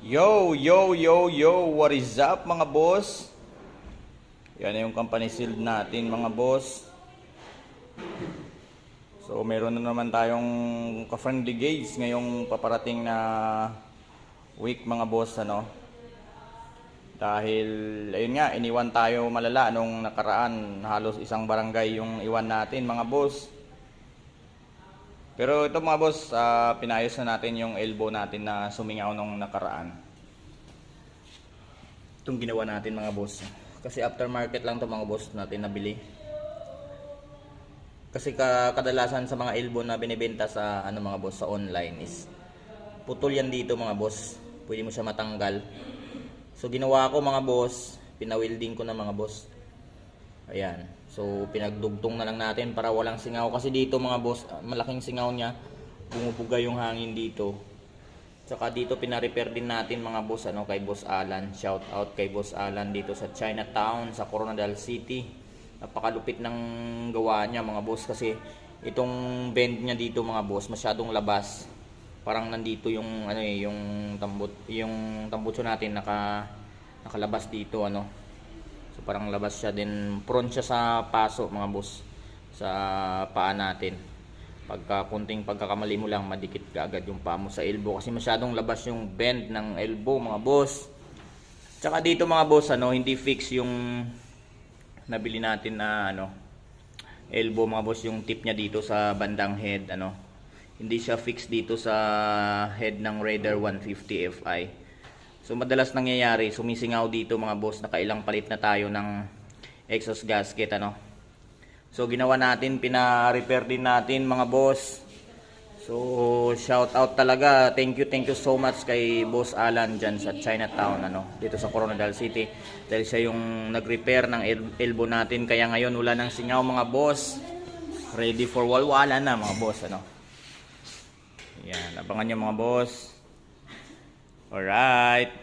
Yo, yo, yo, yo, what is up mga boss? Yan na yung company shield natin mga boss. So meron na naman tayong ka-friendly gauge ngayong paparating na week mga boss ano. Dahil ayun nga, iniwan tayo malala nung nakaraan, halos isang barangay yung iwan natin mga boss. Pero ito mga boss, pinayos na natin yung elbow natin na sumingaw nung nakaraan. Itong ginawa natin mga boss. Kasi aftermarket lang to mga boss natin nabili. Kasi kadalasan sa mga elbow na binibenta sa mga boss sa online is putol yan dito mga boss. Pwede mo siya matanggal. So ginawa ko mga boss, pinawilding ko na mga boss. Ayan. So pinagdugtong na lang natin para walang singaw kasi dito mga boss, malaking singaw niya, bumubuga yung hangin dito. Tsaka dito pina-repair din natin mga boss kay Boss Alan. Shout out kay Boss Alan dito sa Chinatown, sa Coronadal City. Napakalupit ng gawa niya mga boss kasi itong bend niya dito mga boss masyadong labas. Parang nandito yung yung tambutso natin nakalabas dito So parang labas siya din, prone siya sa paso mga boss sa paa natin. Pagka kunting pagkakamali mo lang madikit ka agad yung paa mo sa elbow kasi masyadong labas yung bend ng elbow mga boss. Tsaka dito mga boss hindi fix yung nabili natin na elbow mga boss, yung tip niya dito sa bandang head hindi siya fix dito sa head ng Raider 150 Fi. So madalas nangyayari, sumisingaw dito mga boss, nakailang palit na tayo ng exhaust gasket So ginawa natin, pina-repair din natin mga boss. So shout out talaga, thank you so much kay Boss Alan dyan sa Chinatown dito sa Coronadal City. Dahil siya yung nag-repair ng elbow natin, kaya ngayon wala nang singaw mga boss. Ready for walwala na mga boss Yan, abangan nyo mga boss. Alright.